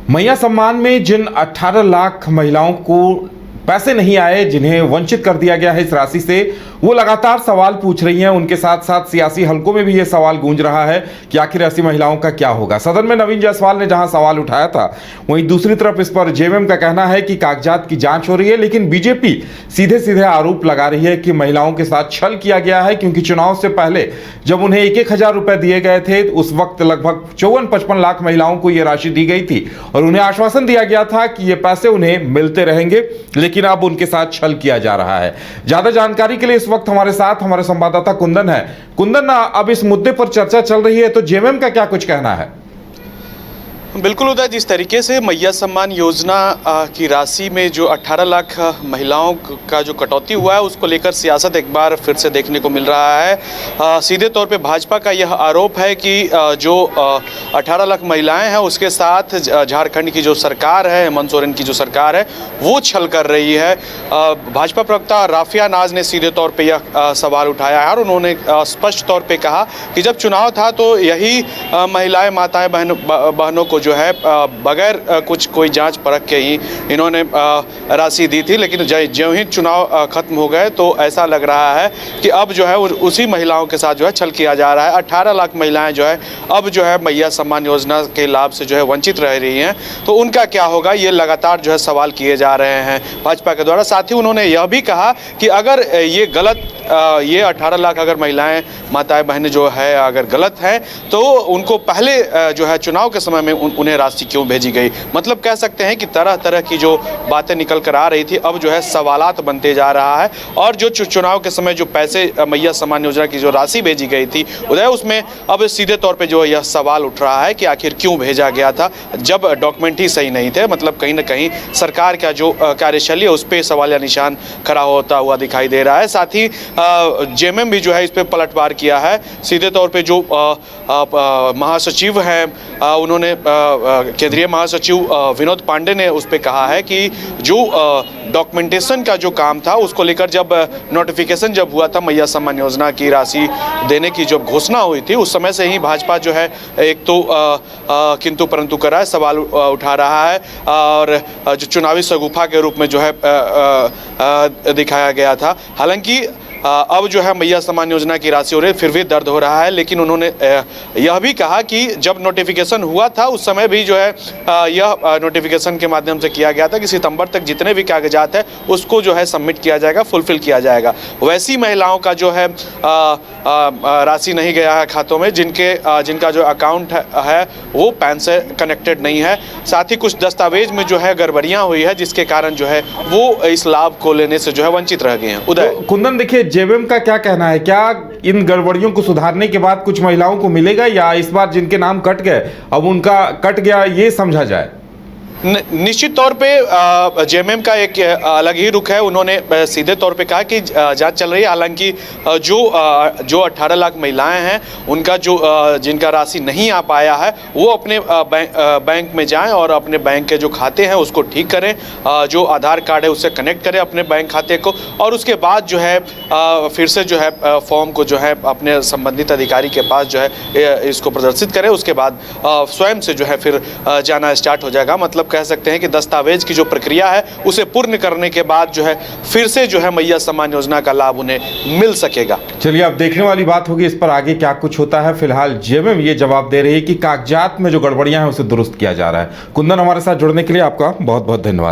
मैया सम्मान में जिन 18 लाख महिलाओं को पैसे नहीं आए, जिन्हें वंचित कर दिया गया है इस राशि से, वो लगातार सवाल पूछ रही हैं। उनके साथ साथ सियासी हलकों में भी ये सवाल गूंज रहा है कि आखिर ऐसी महिलाओं का क्या होगा। सदन में नवीन जायसवाल ने जहां सवाल उठाया था, वहीं दूसरी तरफ इस पर जेएमएम का कहना है कि कागजात की जांच हो रही है, लेकिन बीजेपी सीधे सीधे आरोप लगा रही है कि महिलाओं के साथ छल किया गया है, क्योंकि चुनाव से पहले जब उन्हें 1-1 हजार रुपए दिए गए थे, उस वक्त लगभग 54-55 लाख महिलाओं को यह राशि दी गई थी और उन्हें आश्वासन दिया गया था कि ये पैसे उन्हें मिलते रहेंगे, लेकिन अब उनके साथ छल किया जा रहा है। ज्यादा जानकारी के लिए इस वक्त हमारे साथ हमारे संवाददाता कुंदन है। कुंदन, अब इस मुद्दे पर चर्चा चल रही है, तो जेएमएम का क्या कुछ कहना है? बिल्कुल उदय, जिस तरीके से मैया सम्मान योजना की राशि में जो 18 लाख महिलाओं का जो कटौती हुआ है, उसको लेकर सियासत एक बार फिर से देखने को मिल रहा है। सीधे तौर पे भाजपा का यह आरोप है कि जो 18 लाख महिलाएं हैं, उसके साथ झारखंड की जो सरकार है, हेमंत सोरेन की जो सरकार है, वो छल कर रही है। भाजपा प्रवक्ता राफिया नाज ने सीधे तौर पर यह सवाल उठाया है और उन्होंने स्पष्ट तौर पर कहा कि जब चुनाव था तो यही महिलाएं, माताएं, बहनों को जो है बगैर कुछ कोई जांच परख के ही इन्होंने राशि दी थी, लेकिन ज्यों ही चुनाव खत्म हो गए तो ऐसा लग रहा है कि अब जो है उसी महिलाओं के साथ जो है छल किया जा रहा है। 18 लाख महिलाएं जो है अब जो है मैया सम्मान योजना के लाभ से जो है वंचित रह रही हैं, तो उनका क्या होगा, ये लगातार जो है सवाल किए जा रहे हैं भाजपा के द्वारा। साथ ही उन्होंने यह भी कहा कि अगर ये गलत, ये 18 लाख अगर महिलाएं, माताएं, बहनें जो है अगर गलत हैं, तो उनको पहले जो है चुनाव के समय में उन्हें राशि क्यों भेजी गई। मतलब कह सकते हैं कि तरह तरह की जो बातें निकल कर आ रही थी, अब जो है सवालात बनते जा रहा है। और जो चुनाव के समय जो पैसे मैया सम्मान योजना की जो राशि भेजी गई थी उदय, उसमें अब सीधे तौर पे जो यह सवाल उठ रहा है कि आखिर क्यों भेजा गया था, जब डॉक्यूमेंट ही सही नहीं थे। मतलब कहीं ना कहीं सरकार का जो कार्यशैली है उस पर सवालिया निशान खड़ा होता हुआ दिखाई दे रहा है। साथ ही जेएमएम भी जो है इस पर पलटवार किया है। सीधे तौर पे जो महासचिव हैं, उन्होंने केंद्रीय महासचिव विनोद पांडे ने उस पर कहा है कि जो डॉक्यूमेंटेशन का जो काम था, उसको लेकर जब नोटिफिकेशन जब हुआ था मैया सम्मान योजना की राशि देने की जब घोषणा हुई थी, उस समय से ही भाजपा जो है एक तो किंतु परंतु कर रहा है, सवाल उठा रहा है और जो चुनावी शगुफा के रूप में जो है दिखाया गया था। हालांकि अब जो है मैया सम्मान योजना की राशि हो रही है, फिर भी दर्द हो रहा है। लेकिन उन्होंने यह भी कहा कि जब नोटिफिकेशन हुआ था उस समय भी जो है यह नोटिफिकेशन के माध्यम से किया गया था कि सितंबर तक जितने भी कागजात है उसको जो है सबमिट किया जाएगा, फुलफिल किया जाएगा। वैसी महिलाओं का जो है राशि नहीं गया है खातों में, जिनका जो अकाउंट है वो पैन से कनेक्टेड नहीं है। साथ ही कुछ दस्तावेज में जो है गड़बड़ियाँ हुई है, जिसके कारण जो है वो इस लाभ को लेने से जो है वंचित रह गए हैं। उदय, तो कुंदन, देखिए जेएमएम का क्या कहना है? क्या इन गड़बड़ियों को सुधारने के बाद कुछ महिलाओं को मिलेगा, या इस बार जिनके नाम कट गए अब उनका कट गया ये समझा जाए? निश्चित तौर पे जेएमएम का एक अलग ही रुख है। उन्होंने सीधे तौर पे कहा कि जांच चल रही है। हालांकि जो 18 लाख महिलाएं हैं, उनका जो जिनका राशि नहीं आ पाया है, वो अपने बैंक में जाएं और अपने बैंक के जो खाते हैं उसको ठीक करें, जो आधार कार्ड है उससे कनेक्ट करें अपने बैंक खाते को, और उसके बाद जो है फिर से जो है फॉर्म को जो है अपने संबंधित अधिकारी के पास जो है इसको प्रदर्शित करें। उसके बाद स्वयं से जो है फिर जाना स्टार्ट हो जाएगा। मतलब कह सकते हैं कि दस्तावेज की जो प्रक्रिया है उसे पूर्ण करने के बाद जो है फिर से जो है मैया सम्मान योजना का लाभ उन्हें मिल सकेगा। चलिए, अब देखने वाली बात होगी इस पर आगे क्या कुछ होता है। फिलहाल जेएमएम ये जवाब दे रही है कि कागजात में जो गड़बड़ियां हैं उसे दुरुस्त किया जा रहा है। कुंदन, हमारे साथ जुड़ने के लिए आपका बहुत बहुत धन्यवाद।